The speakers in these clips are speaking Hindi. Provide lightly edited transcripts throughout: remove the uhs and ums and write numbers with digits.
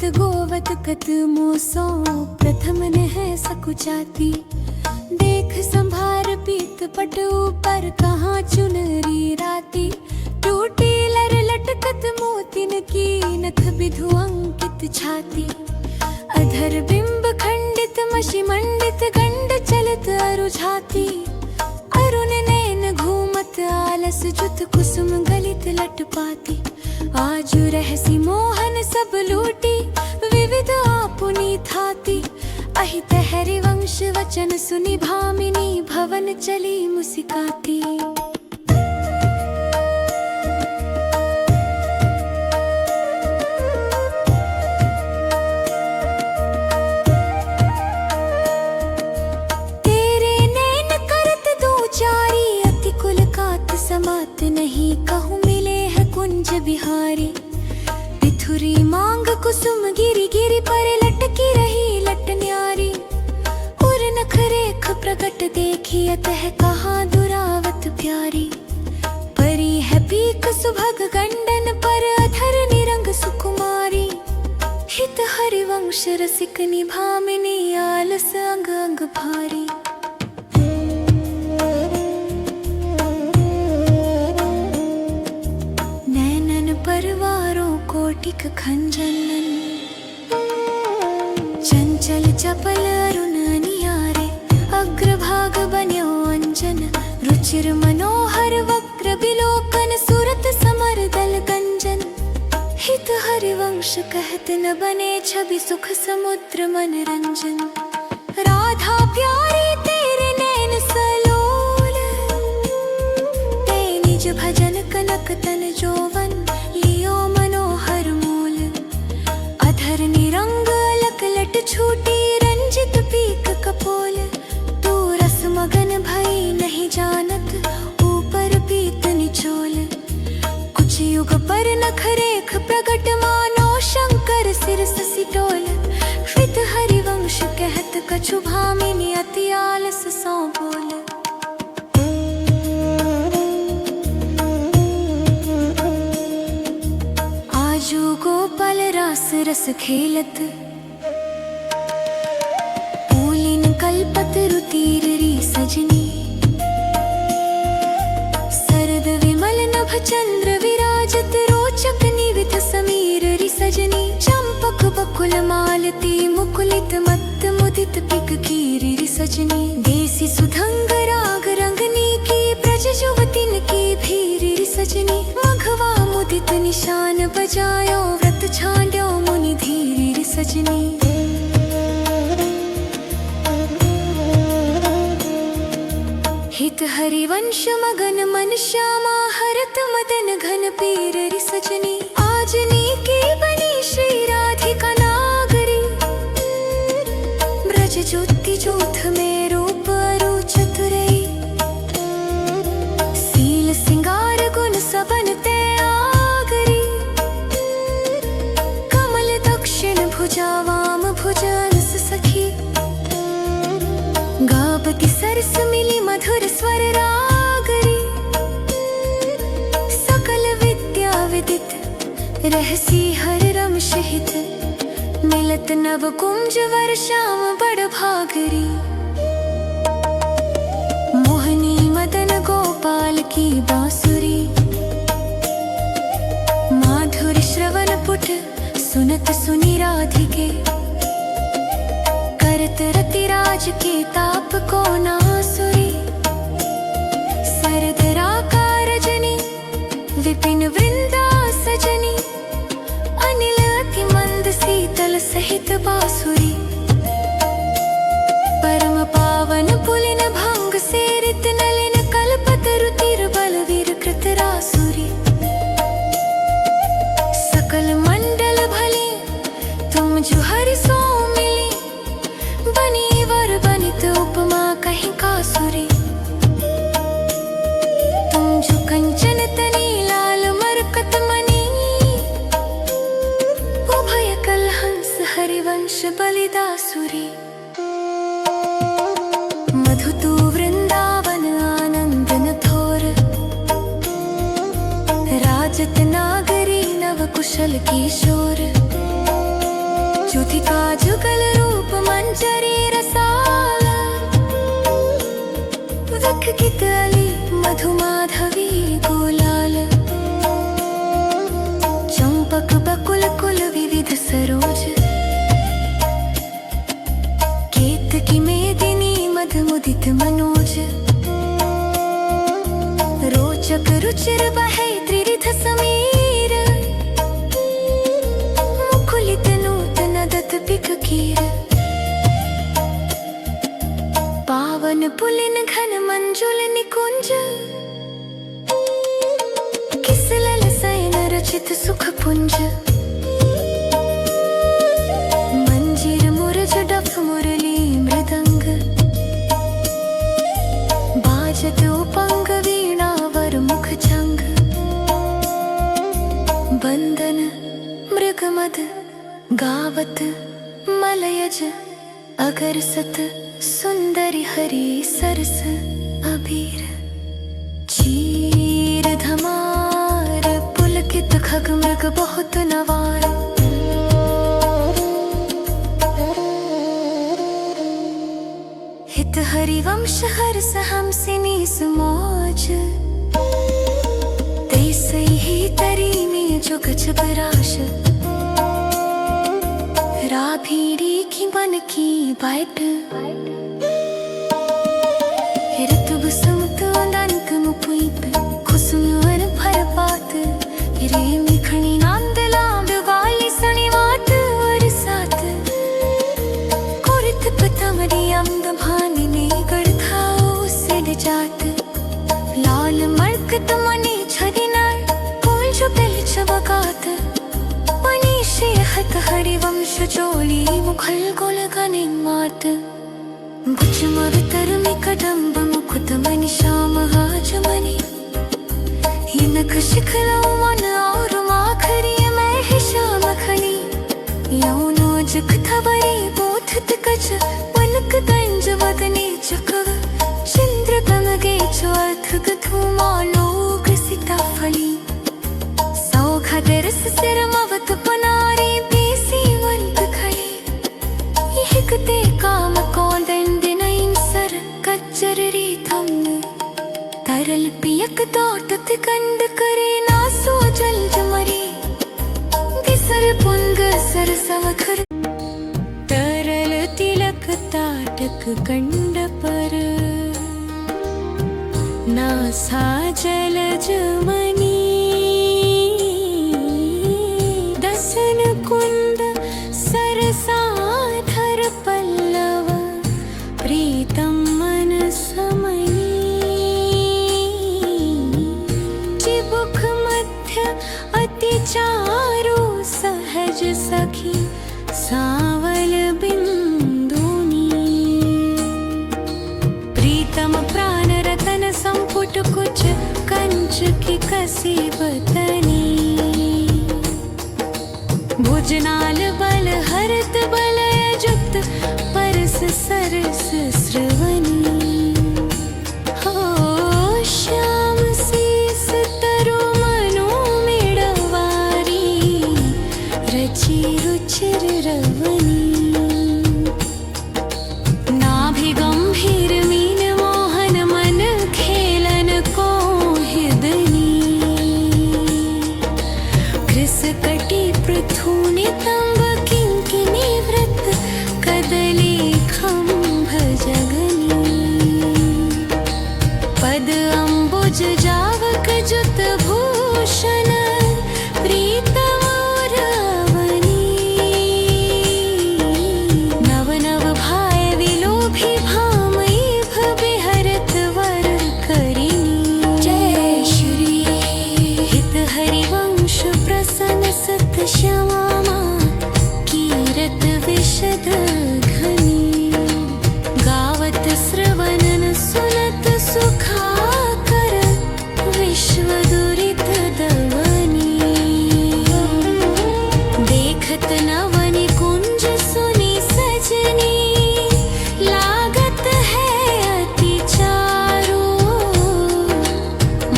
गोवित गोवत कत मोसो प्रथम ने है सकुचाती। देख संभार पीत पट ऊपर कहाँ चुनरी राती। टूटी लर लटकत मोतिन की नख विधु अंकित छाती। अधर बिंब खंडित मशी मंडित गंड चलत अरुझाती। अरुण नैन घूमत आलस जुत कुसुम गलित लट पाती। आजु रहसी मोहन सब लूटी विविध आपुनी थाती। अहित हरिवंश वचन सुनि भामिनी भवन चली मुस्काती। तेरे नैन करत दो चारी अति कुल कात समात नहीं कहूँ मिले है कुंज बिहारी। पिथुरी मांग कुसुम गिरी गिरी पर लटकी रही लट न्यारी। उर नख रेख प्रकट देखी अतः कहाँ दुरावत प्यारी। परी है पीक सुभग गंडन पर अधर निरंग सुकुमारी। हित हरिवंश रसिक निभामिनी आलस अंग अंग भारी। परवारों कोटिक खंजनन चंचल चपल अरुण नियारे। अग्रभाग बन्यो अंजन रुचिर मनोहर वक्र विलोकन सुरत समर दल गंजन। हित हरिवंश कहत न बने छवि सुख समुद्र मनरंजन। राधा प्यारी तेरे नैन सलोल ते निज भजन कनक तन जोवन। मनोहर मूल अधर निरंग अलक लट छूटी रंजित पीक कपोल। तू रस मगन भई नहीं जानत ऊपर पीत निचोल। कुछ युग पर नख रेख प्रगट मानो शंकर सिर सिटोल। हित हरिवंश कहत कछु भामिनी अति आलस सो बोल। गोपाल रास रस खेलत पूलिन कल्पत रुतिर री सजनी। सरद विमल नभ चंद्र विराजत रोचक निवित समीर री सजनी। चंपक बकुल मालती मुकुलित मत्त मुदित पिक कीरी री सजनी। देसी सुधंग राग रंगनी की ब्रज युवतिन की भीरी री सजनी। मघवा मुदित निशान बजायो व्रत छांड्यो मुनि धीरी री सजनी। हित हरिवंश मगन मन श्यामा हरत मदन घन पीर री सजनी। आजनी की बनी श्री राधिका नागरी। ब्रज ज्योति ज्योथ में रूप अरु चतुरई। सील सिंगार गुण सबन ते आगरी। कमल दक्षिण भुजा वाम भुजा नस सखी। गावती सरस मिली मधुर स्वर रागरी। सकल विद्या विदित रहसी हर रम सहित। मिलत नव कुंज वर श्याम बड़ भागरी। मोहनी मदन गोपाल की बांसुरी। माधुर श्रवण पुट सुनत सुनि राधिके। करत रतिराज के ताप को नासुरी। सरद राका रजनी विपिन वृंदा सजनी। अनिल अति मंद शीतल सहित बांसुरी। परम पावन पुलिन भंग सेरित नलिन कल्पत रुतिर बलवीर कृत रासुरी। सकल मंडल भली तुम जो हरि सो मिली। बनी वर बनित उपमा कहीं कासुरी। तुम जो कंचन तनी लाल मरकत मनी। उभय कल हंस हरिवंश बलिदासुरी। मधु तू वृंदावन आनंद न थोर। राजत नागरी नव कुशल किशोर। ज्योतिका जुगल रूप मंजरी रसाल वख कितली मधुमाधवी गुलाल चंपक बकुल कुल विविध सरोज केतकी मेदिनी मधुमुदित मनोज रोचक रुचिर बहै त्रिरिध समीर मुकुलित नूतन दत पिककीर पावन पुलिन घन मंजुल निकुंज किसलल सैन रचित सुख पुंज मंजीर मुरज डफ मुरली मृदंग बाजत उपंग वीणा वर मुख छंग बंदन मृगमद गावत मलयज अगर सत सुंदरी हरि सरस अबीर चीर धमार पुलकित खग मृग बहुत नवार हित हरिवंश हर्ष हमसिनी सुमोज तैसै ही तरी में जुग जबराश राभीड़ी की मन की बाट ऋतु सुमत अनंत मुपुईप खुसुन भर पात रे मिखणी नांद लांद वाली सनी वात और सात कुरित पतमरी अमद भानी ने गढ़ाओ सिड जात लाल मरकत मनी छदिनार कोल जो बिल चबकात मनीषे हत हरिवंश चोली मुखल गोल गने मात भुजमर तरमि कदम्ब मुकुत मनि श्याम हाजमनि हिनक शिखलो मन और माखरी मैं ही श्याम खनी यौनो जग थबरी बोथत कच पलक गंज वदने चकव चंद्र गमगे चौथ गथु मालोक सीताफली सौखद रस सिरमवत पनारी बेसी वंत खड़ी यहकते काम कौंदन दिनैन सर कच्चर रीथम तरल पियक तोटत कंद करे ना सो जल जमरी दिसर पुंग सर समखर तरल तिलक ताटक कंड पर ना सा जल जमनी दसन कुंद सरसाधर पल्लव प्रीतम मन समनी चिबुक मध्य अति चारु सहज सखी सावल बिंदुनी प्रीतम प्राण रतन संपुट कुछ कंच की कसी बतनी भुजनाल बल हरत बलय जुक्त परस सरस श्रवणी हो श्याम शीस तरु मनो मिड़वारी रचि रुचिर रवनी नाभि गंभीर मीन मोहन मन खेलन को हिदनी कृस कटी पृथु नितंब किंकिनी व्रत कदली खंभ जगनी पद अंबुज जावक जुत भूषण प्रीतम रवनी नव नव भाय विलोभी भामई भविहरत वर करिनी जय श्री हित हरिवंश प्रसन्न सत श्यामा कीरत विशद घनी गावत श्रवणन सुनत सुखाकर विश्व दुरित दवनी देखत नवनि कुंज सुनी सजनी लागत है अति चारू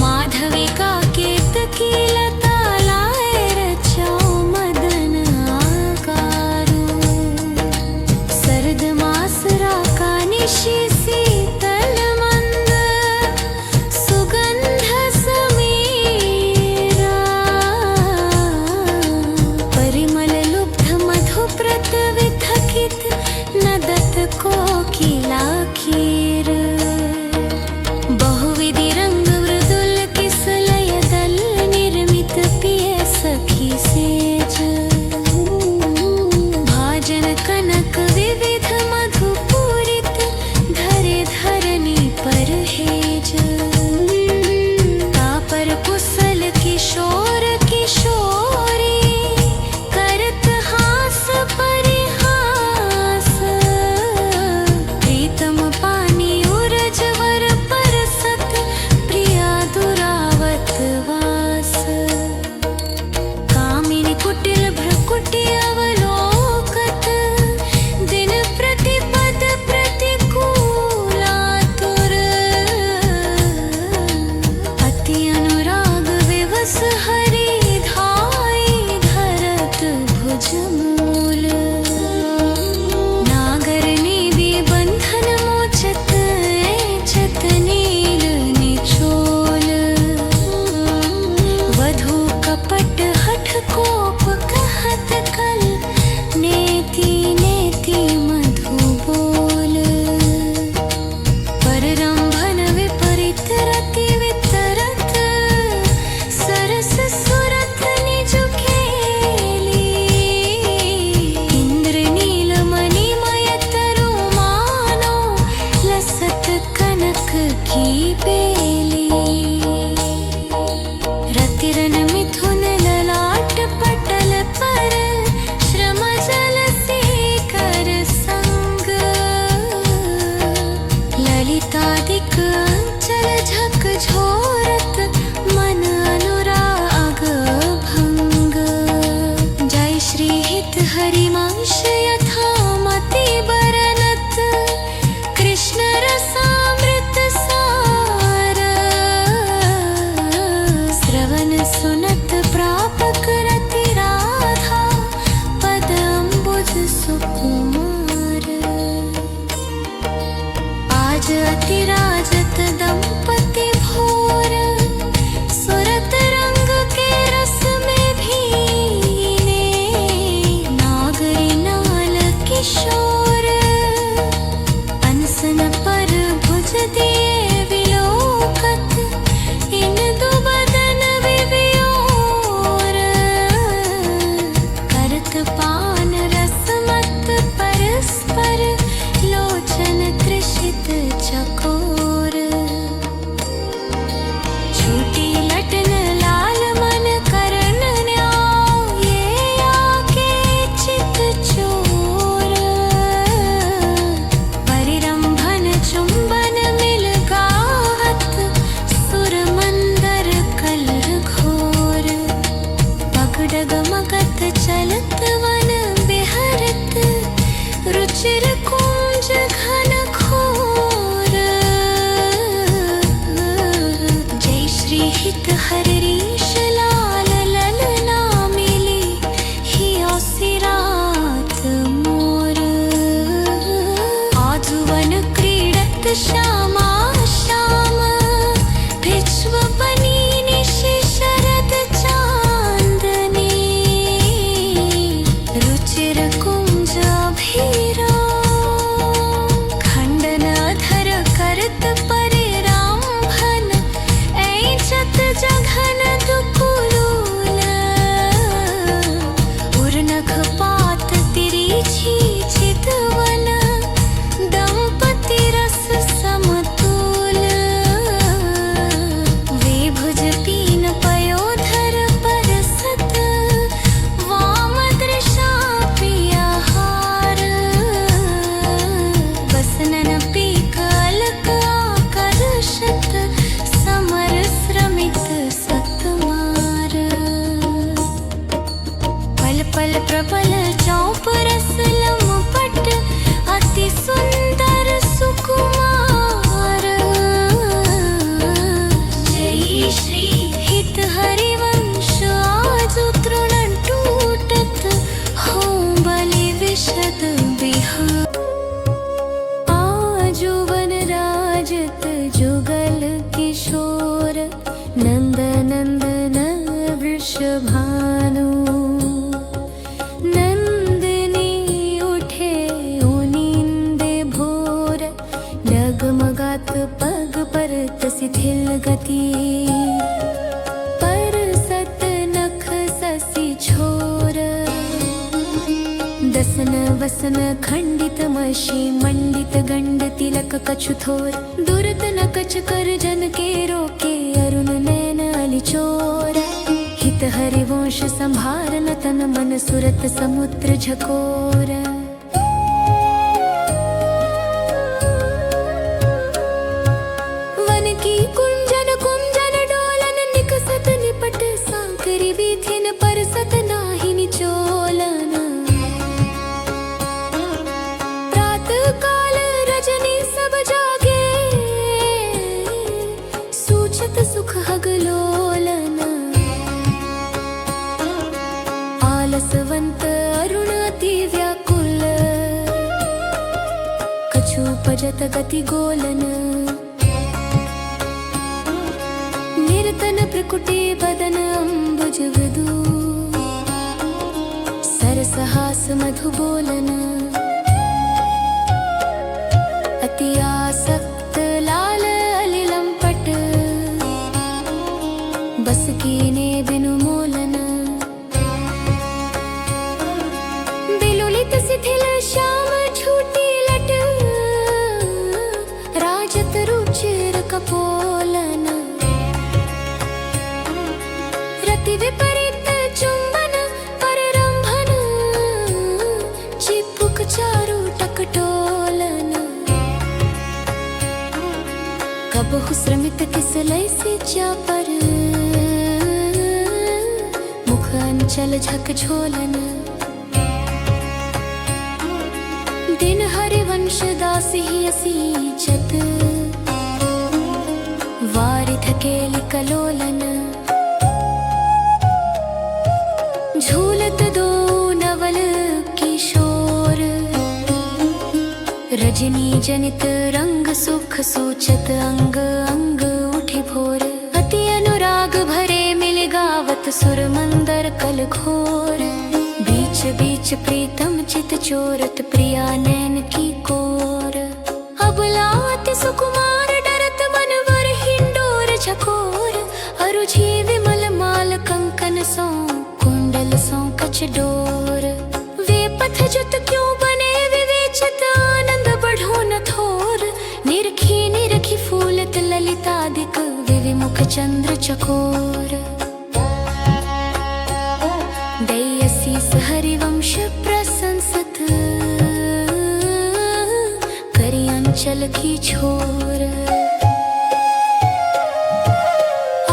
माधवी का केतकी लता लाए रचाओ मदन आकारू गीत नदत कोकिला कीर बहुविधि रंग मृदुल किसलय दल निर्मित पिय सखी सेज भाजन कनक विविध मधुपूरित धरे धरनी पर हेज तापर कुशल किशोर किशोरी करत हास परिहास प्रीतम पानी उरज वर परसत प्रिया दुरावत वास कामिनी कुटिल भ्रकुटी अवलोकत दिन प्रतिपद प्रतिकूलातुर अति अनुराग विवश हरि धाई धरत भुज मूल नागर निबि बंधन मोचत ऐचत नील निचोल वधू कपट हठ कोप कहत कल नेति नेति मधु बोल पररंभन विपरीत रति वितरत सरस सुरत निज खेली इंद्र नील मणिमय तरु मानो लसत कनक की बेली रतिरन मिथुन ललाट पटल पर श्रम जल से कर संग ललितादिक अंचल झक झोरत मन अनुराग भंग जय श्री हित हरिवंश यथा मति बरनत कृष्ण रसामृत सार श्रवण सुनत प्रापक रति राधा पद अम्बुज सुकुमार आज अति राजत दंपति भोर सुरत रंग के रस में भीने नागरी नाल किशोर अनसन पर भुज दिए विलोकत इन दुबदन विवियोर करत पान रस मत परस्पर लोचन तृषित चकोर छूटी लटन लाल मन करन न्याव ये आके चित चोर परिरंभन चुंबन मिल गावत सुर मंदर कल घोर पगडग मगत चलत वन बिहरत रुचिर कुंज घन घोर जय श्री हित हरीश लाल ललना मिली हियो सिरात मोर आजुवन क्रीडत श्यामा श्याम भिज्व बनी निशि शरद चांदनी रुचिर कुंज अभिराम खंडन अधर करत परिरंभन ऐचत जघन दुकुलूल उर्नख पात तिरिछी चितवन दंपति रस सम गति पर सत नख ससी छोर दसन वसन खंडित मशी मंडित गंड तिलक कछु थोर दुरत न कछ कर जन के रोके अरुण नैन अली चोर हित हरिवंश संभार न तन मन सुरत समुद्र झकोर वन की कुंजन कुंजन डोलन निकसत निपट सांकरी बीथिन परसत नाही निचोलन प्रात काल रजनी सब जागे सूचत सुख हगलोलन आलसवंत अरुण अति व्याकुल कछु पजत गति गोलन निरतन प्रकुटे बदन अम्बुज विदु सरसहास मधु बोलन अति आसक्त लाल अलिलंपट बस कीने बिनु मोलन बिलुलित शिथिल श्याम छूटी लट राजत रुचिर कपोलन रति विपरीत चुंबन पररंभन चिपुक चारु टकटोलन कबहु श्रमित किसलय से चापर मुख अंचल झक झोलन दिन हरिवंश दासी असीचत वारिध केलि कलोलन झूलत दो नवल किशोर रजनी जनित रंग सुख सूचत अंग अंग उठि भोर अति अनुराग भरे मिल गावत सुर मंदर कल घोर बीच बीच प्रीतम चित चोरत प्रिया नैन की कोर अबलात सुकुमार डरत मनवर हिंडोर झकोर अरुझि विमल माल कंकन सो कुंडल सो कछ डोर वे पथ जुत क्यों बने विवेचित आनंद बढ़ो न थोर निरखी निरखी फूलत ललितादिक विविमुख चंद्र चकोर दयसीस हरिवंश प्रशंसत करी अंचल की छोर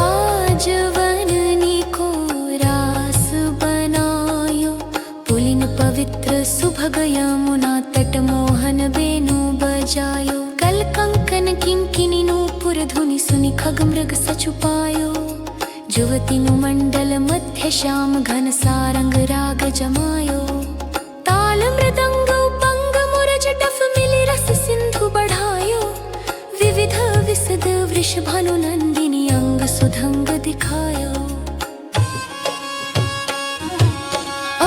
आज वननी को रास बनायो पुलिन पवित्र सुभग यमुना तट मोहन बेनु बजायो कल कंकन किंकिनी नूपुर धुनि सुनि खग मृग सचुपायो जुवती मंडल मध्य श्याम घन सारंग राग जमायो ताल मृदंग उपंग मुरज टफ मिली रस सिंधु बढ़ायो विविध विसद वृषभानु नंदिनी अंग सुधंग दिखायो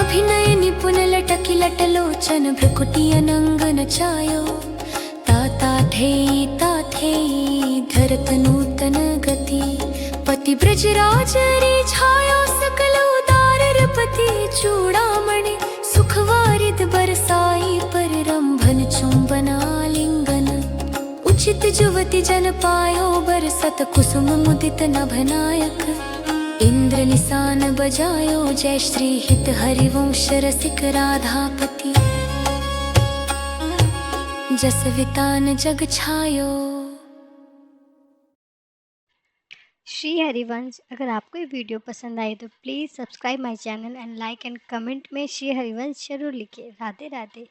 अभिनय निपुण लटकी लटलोचन भ्रुकुटी अनंग नचायो ताता थेई धरत नूतन गति पति ब्रजराज रे छायो सकल उदार रपति चूड़ामणि सुखवारिद बरसाई पररंभन चुंबना लिंगन उचित जुवति जन पायो बरसत कुसुम मुदित नभनायक इंद्र निशान बजायो जय श्री हित हरिवंश रसिक राधापति जस वितान जग छायो। श्री हरिवंश। अगर आपको ये वीडियो पसंद आए तो please subscribe my channel and like and comment में श्री हरिवंश जरूर लिखिए। राधे राधे।